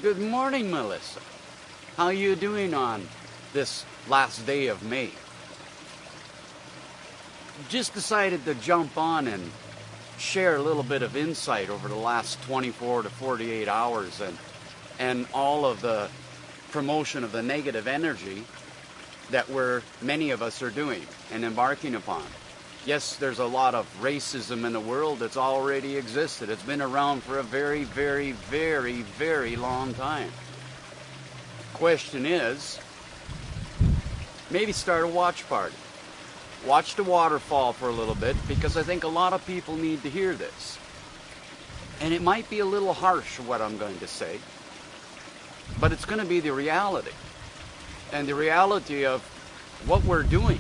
Good morning, Melissa. How you doing on this last day of May? Just decided to jump on and share a little bit of insight over the last 24 to 48 hours and all of the promotion of the negative energy that many of us are doing and embarking upon. Yes, there's a lot of racism in the world that's already existed. It's been around for a very, very, very, very long time. Question is, maybe start a watch party. Watch the waterfall for a little bit, because I think a lot of people need to hear this. And it might be a little harsh what I'm going to say, but it's going to be the reality. And the reality of what we're doing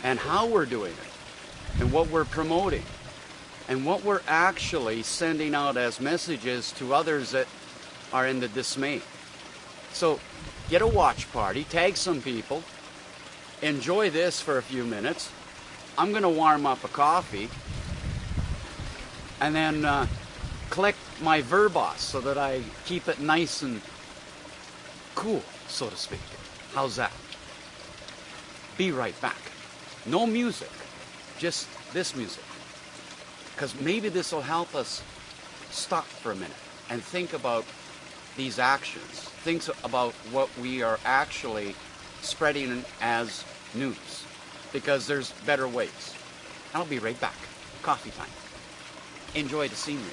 and how we're doing it and what we're promoting and what we're actually sending out as messages to others that are in the dismay. So get a watch party, tag some people, enjoy this for a few minutes. I'm going to warm up a coffee and then collect my verbos so that I keep it nice and cool, so to speak. How's that? Be right back. No music, just this music. Because maybe this will help us stop for a minute and think about these actions. Think about what we are actually spreading as news. Because there's better ways. I'll be right back. Coffee time. Enjoy the scenery.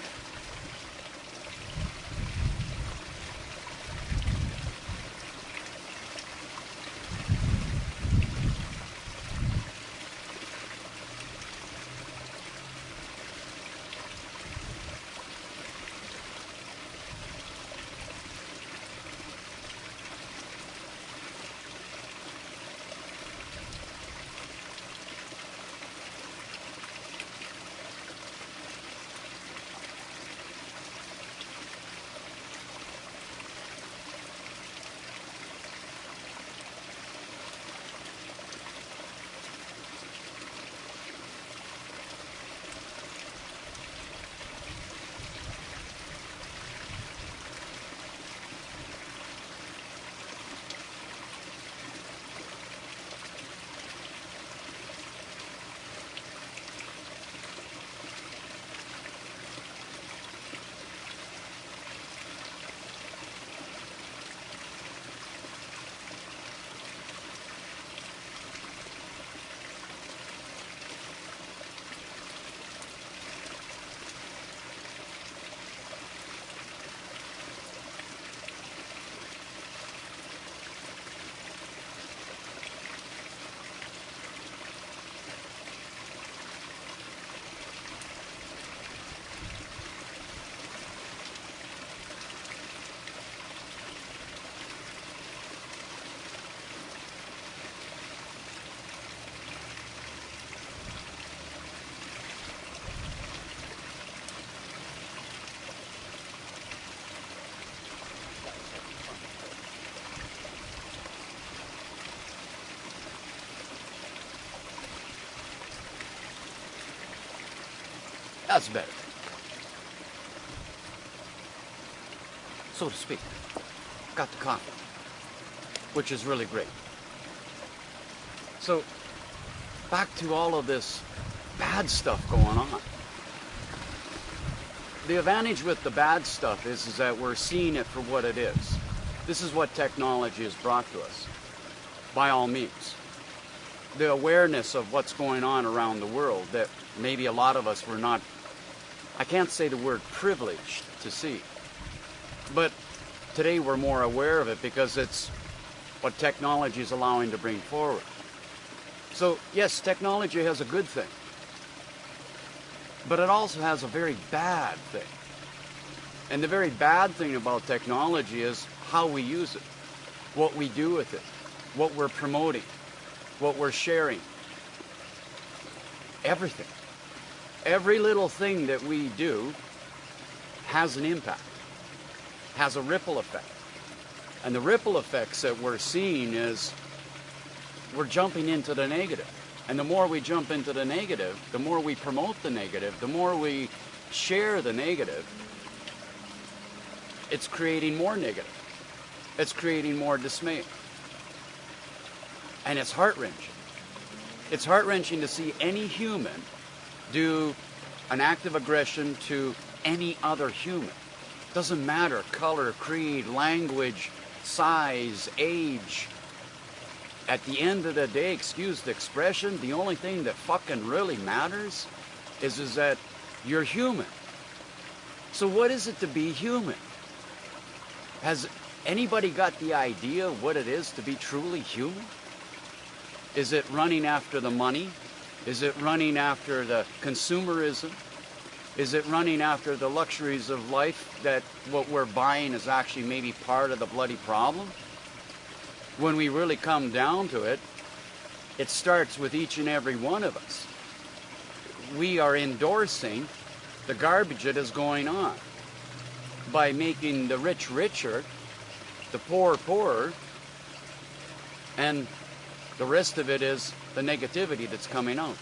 That's better, so to speak. Got the coffee, which is really great. So, back to all of this bad stuff going on. The advantage with the bad stuff is that we're seeing it for what it is. This is what technology has brought to us, by all means. The awareness of what's going on around the world that maybe a lot of us were not, I can't say the word privileged to see, but today we're more aware of it because it's what technology is allowing to bring forward. So yes, technology has a good thing, but it also has a very bad thing. And the very bad thing about technology is how we use it, what we do with it, what we're promoting, what we're sharing, everything. Every little thing that we do has an impact, has a ripple effect. And the ripple effects that we're seeing is we're jumping into the negative. And the more we jump into the negative, the more we promote the negative, the more we share the negative, it's creating more negative. It's creating more dismay. And it's heart-wrenching. It's heart-wrenching to see any human do an act of aggression to any other human. Doesn't matter, color, creed, language, size, age. At the end of the day, excuse the expression, the only thing that fucking really matters is that you're human. So what is it to be human? Has anybody got the idea of what it is to be truly human? Is it running after the money? Is it running after the consumerism? Is it running after the luxuries of life that what we're buying is actually maybe part of the bloody problem? When we really come down to it, it starts with each and every one of us. We are endorsing the garbage that is going on by making the rich richer, the poor poorer, and the rest of it is the negativity that's coming out.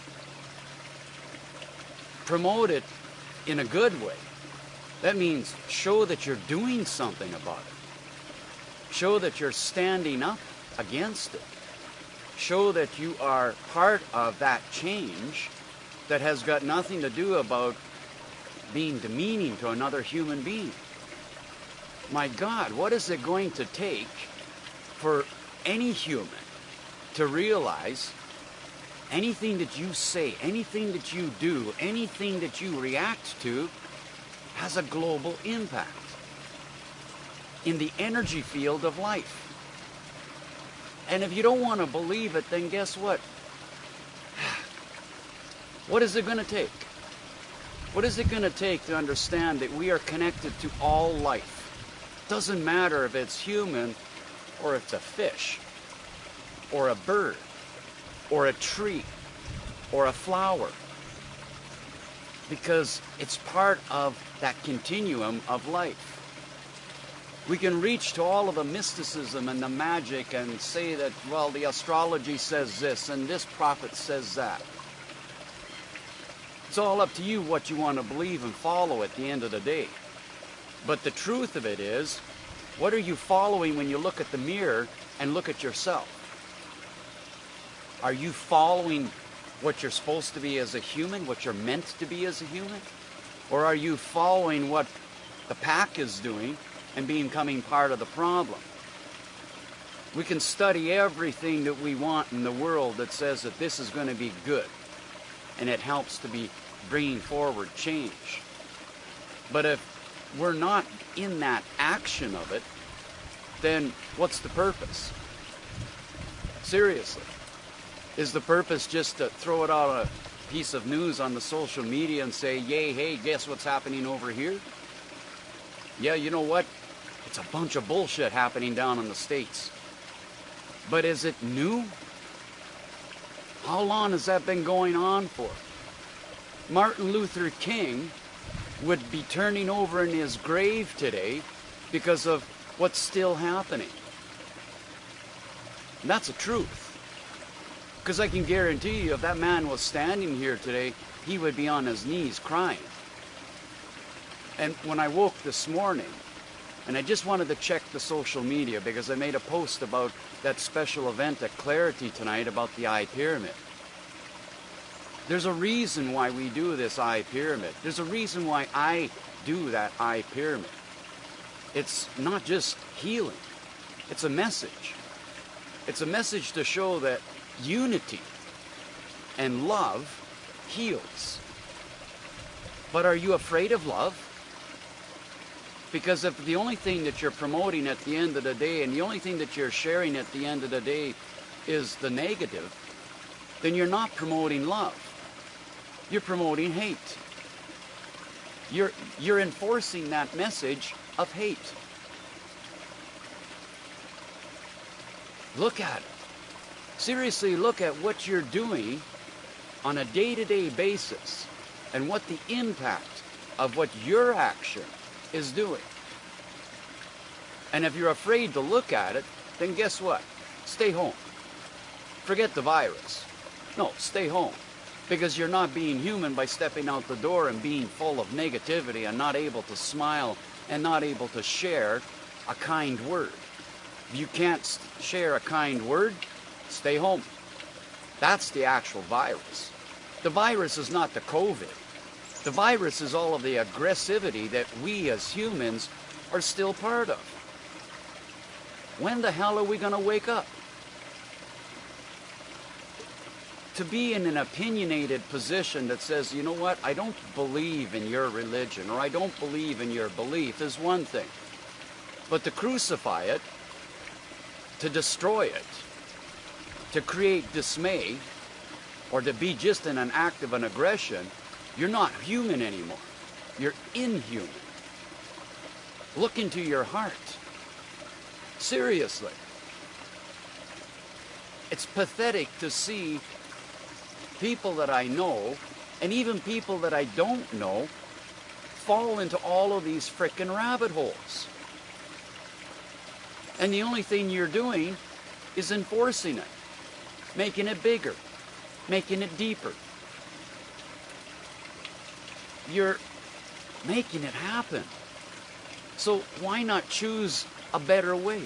Promote it in a good way. That means show that you're doing something about it. Show that you're standing up against it. Show that you are part of that change that has got nothing to do about being demeaning to another human being. My God, what is it going to take for any human to realize anything that you say, anything that you do, anything that you react to has a global impact in the energy field of life? And if you don't want to believe it, then guess what? What is it going to take? What is it going to take to understand that we are connected to all life? Doesn't matter if it's human or it's a fish or a bird or a tree or a flower, because it's part of that continuum of life. We can reach to all of the mysticism and the magic and say that, well, the astrology says this and this prophet says that. It's all up to you what you want to believe and follow at the end of the day. But the truth of it is, what are you following when you look at the mirror and look at yourself? Are you following what you're supposed to be as a human, what you're meant to be as a human? Or are you following what the pack is doing and becoming part of the problem? We can study everything that we want in the world that says that this is going to be good, and it helps to be bringing forward change. But if we're not in that action of it, then what's the purpose? Seriously. Is the purpose just to throw it out a piece of news on the social media and say, yay, hey, guess what's happening over here? Yeah, you know what? It's a bunch of bullshit happening down in the States. But is it new? How long has that been going on for? Martin Luther King would be turning over in his grave today because of what's still happening. And that's the truth. Because I can guarantee you, if that man was standing here today, he would be on his knees crying. And when I woke this morning, and I just wanted to check the social media because I made a post about that special event at Clarity tonight about the eye pyramid. There's a reason why we do this eye pyramid. There's a reason why I do that eye pyramid. It's not just healing. It's a message. It's a message to show that unity and love heals. But are you afraid of love? Because if the only thing that you're promoting at the end of the day and the only thing that you're sharing at the end of the day is the negative, then you're not promoting love. You're promoting hate. You're enforcing that message of hate. Look at it. Seriously, look at what you're doing on a day-to-day basis and what the impact of what your action is doing. And if you're afraid to look at it, then guess what? Stay home. Forget the virus. No, stay home. Because you're not being human by stepping out the door and being full of negativity and not able to smile and not able to share a kind word. If you can't share a kind word, stay home. That's the actual virus. The virus is not the COVID. The virus is all of the aggressivity that we as humans are still part of. When the hell are we going to wake up? To be in an opinionated position that says, you know what, I don't believe in your religion or I don't believe in your belief is one thing. But to crucify it, to destroy it, to create dismay, or to be just in an act of an aggression, you're not human anymore. You're inhuman. Look into your heart. Seriously. It's pathetic to see people that I know, and even people that I don't know, fall into all of these frickin' rabbit holes. And the only thing you're doing is enforcing it, making it bigger, making it deeper. You're making it happen. So why not choose a better way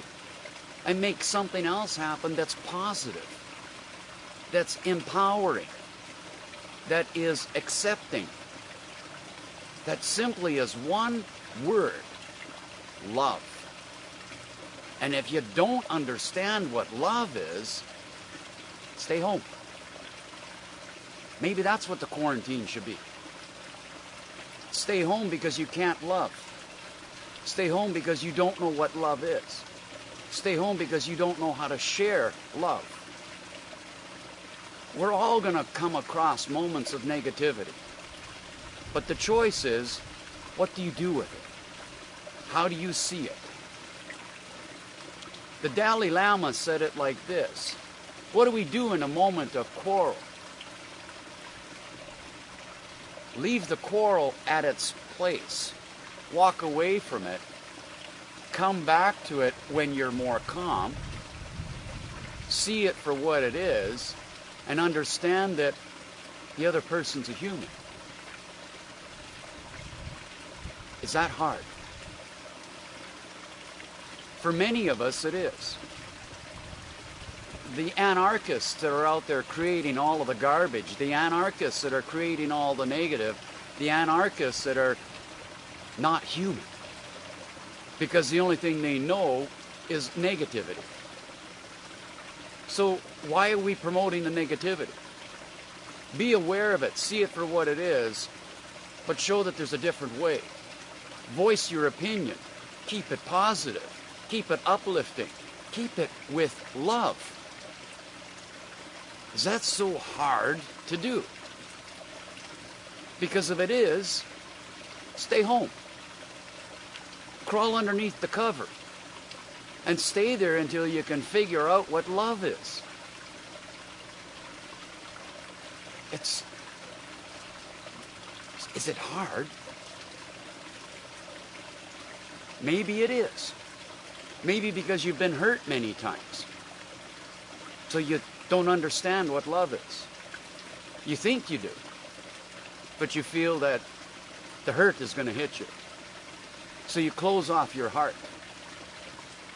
and make something else happen that's positive, that's empowering, that is accepting, that simply is one word: love. And if you don't understand what love is, stay home. Maybe that's what the quarantine should be. Stay home because you can't love. Stay home because you don't know what love is. Stay home because you don't know how to share love. We're all going to come across moments of negativity. But the choice is, what do you do with it? How do you see it? The Dalai Lama said it like this: what do we do in a moment of quarrel? Leave the quarrel at its place. Walk away from it. Come back to it when you're more calm. See it for what it is, and understand that the other person's a human. Is that hard? For many of us, it is. The anarchists that are out there creating all of the garbage, the anarchists that are creating all the negative, the anarchists that are not human, because the only thing they know is negativity. So why are we promoting the negativity? Be aware of it, see it for what it is, but show that there's a different way. Voice your opinion. Keep it positive. Keep it uplifting. Keep it with love. Is that so hard to do? Because if it is, stay home. Crawl underneath the cover and stay there until you can figure out what love is. Is it hard? Maybe it is. Maybe because you've been hurt many times. So you don't understand what love is. You think you do, but you feel that the hurt is going to hit you. So you close off your heart.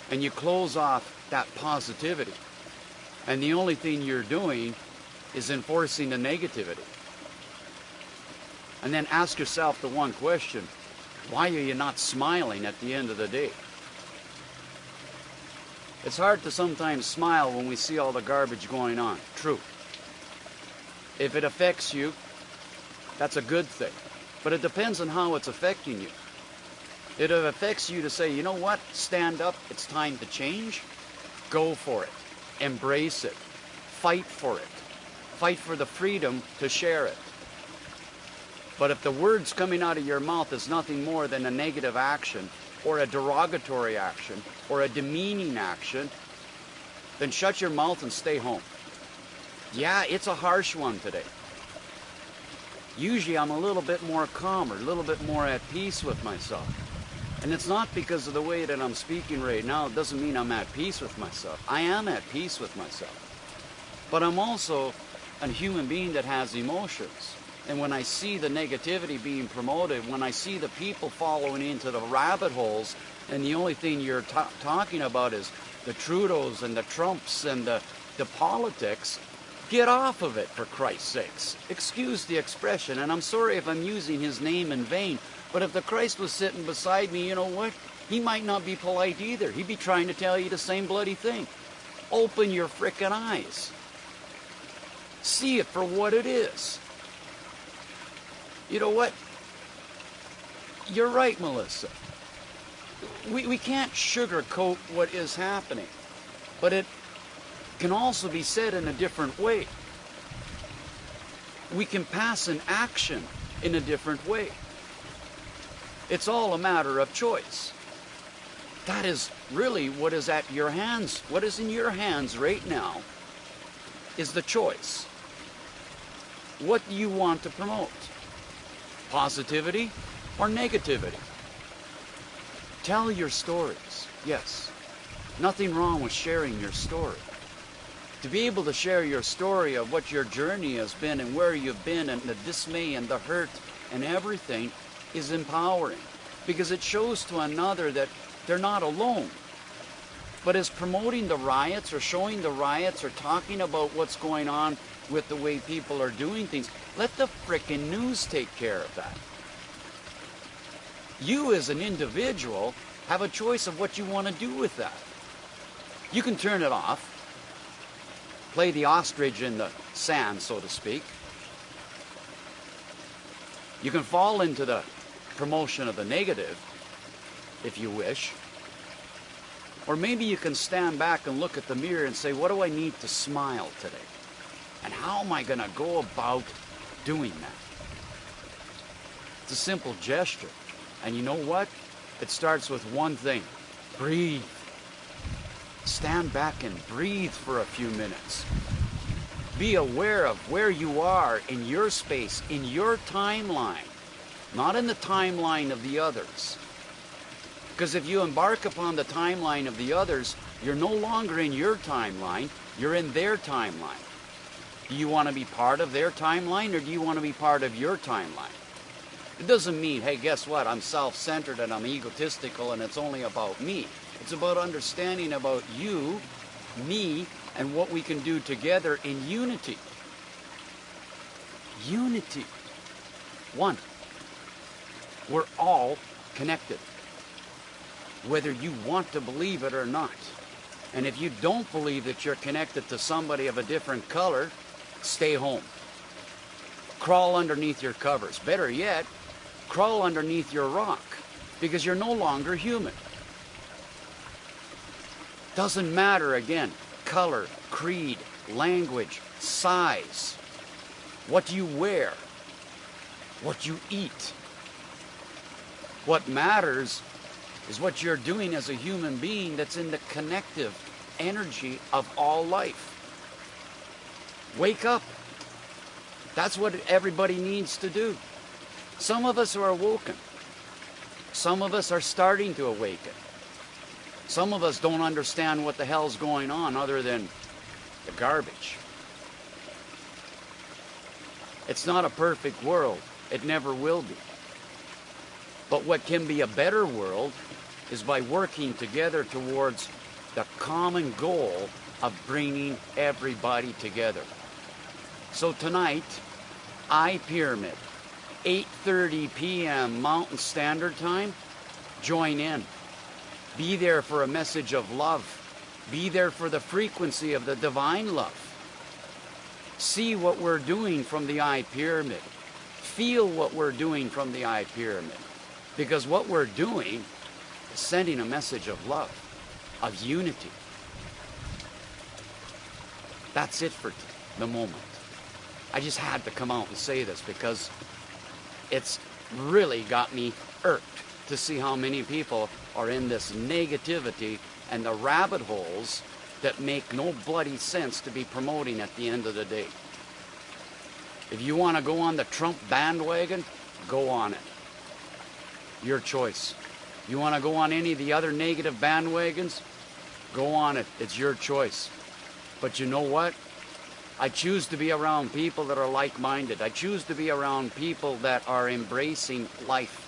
And you close off that positivity. And the only thing you're doing is enforcing the negativity. And then ask yourself the one question: why are you not smiling at the end of the day? It's hard to sometimes smile when we see all the garbage going on. True. If it affects you, that's a good thing. But it depends on how it's affecting you. If it affects you to say, you know what, stand up, it's time to change, go for it. Embrace it. Fight for it. Fight for the freedom to share it. But if the words coming out of your mouth is nothing more than a negative action, or a derogatory action, or a demeaning action, then shut your mouth and stay home. Yeah, it's a harsh one today. Usually I'm a little bit more calmer, a little bit more at peace with myself. And it's not because of the way that I'm speaking right now. It doesn't mean I'm at peace with myself. I am at peace with myself. But I'm also a human being that has emotions. And when I see the negativity being promoted, when I see the people following into the rabbit holes, and the only thing you're talking about is the Trudeaus and the Trumps and the politics, get off of it, for Christ's sakes. Excuse the expression, and I'm sorry if I'm using his name in vain, but if the Christ was sitting beside me, you know what? He might not be polite either. He'd be trying to tell you the same bloody thing. Open your frickin' eyes. See it for what it is. You know what? You're right, Melissa. We can't sugarcoat what is happening, but it can also be said in a different way. We can pass an action in a different way. It's all a matter of choice. That is really what is at your hands. What is in your hands right now is the choice. What do you want to promote? Positivity or negativity? Tell your stories. Yes. Nothing wrong with sharing your story. To be able to share your story of what your journey has been and where you've been and the dismay and the hurt and everything is empowering, because it shows to another that they're not alone. But as promoting the riots or showing the riots or talking about what's going on with the way people are doing things, let the frickin' news take care of that. You as an individual have a choice of what you want to do with that. You can turn it off, play the ostrich in the sand, so to speak. You can fall into the promotion of the negative, if you wish. Or maybe you can stand back and look at the mirror and say, what do I need to smile today? And how am I going to go about doing that? It's a simple gesture. And you know what? It starts with one thing. Breathe. Stand back and breathe for a few minutes. Be aware of where you are in your space, in your timeline, not in the timeline of the others. Because if you embark upon the timeline of the others, you're no longer in your timeline, you're in their timeline. Do you want to be part of their timeline, or do you want to be part of your timeline? It doesn't mean, hey, guess what, I'm self-centered and I'm egotistical and it's only about me. It's about understanding about you, me, and what we can do together in unity. Unity. One. We're all connected, whether you want to believe it or not. And if you don't believe that you're connected to somebody of a different color, stay home. Crawl underneath your covers. Better yet, crawl underneath your rock, because you're no longer human. Doesn't matter, again, color, creed, language, size, what you wear, what you eat. What matters is what you're doing as a human being that's in the connective energy of all life. Wake up. That's what everybody needs to do. Some of us are awoken. Some of us are starting to awaken. Some of us don't understand what the hell's going on other than the garbage. It's not a perfect world. It never will be. But what can be a better world is by working together towards the common goal of bringing everybody together. So tonight, Pyramid, 8:30 p.m. Mountain Standard Time, join in. Be there for a message of love. Be there for the frequency of the divine love. See what we're doing from the Pyramid. Feel what we're doing from the Pyramid. Because what we're doing is sending a message of love, of unity. That's it for the moment. I just had to come out and say this because it's really got me irked to see how many people are in this negativity and the rabbit holes that make no bloody sense to be promoting at the end of the day. If you want to go on the Trump bandwagon, go on it. Your choice. You want to go on any of the other negative bandwagons? Go on it. It's your choice. But you know what? I choose to be around people that are like-minded. I choose to be around people that are embracing life.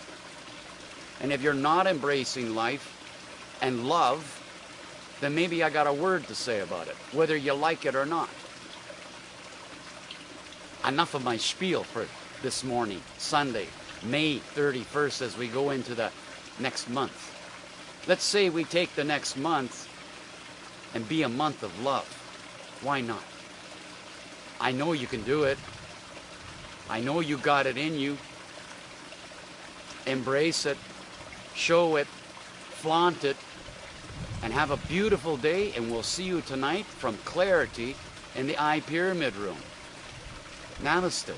And if you're not embracing life and love, then maybe I got a word to say about it, whether you like it or not. Enough of my spiel for this morning, Sunday, May 31st, as we go into the next month. Let's say we take the next month and be a month of love. Why not? I know you can do it. I know you got it in you. Embrace it, show it, flaunt it, and have a beautiful day, and we'll see you tonight from Clarity in the I Pyramid Room. Namaste.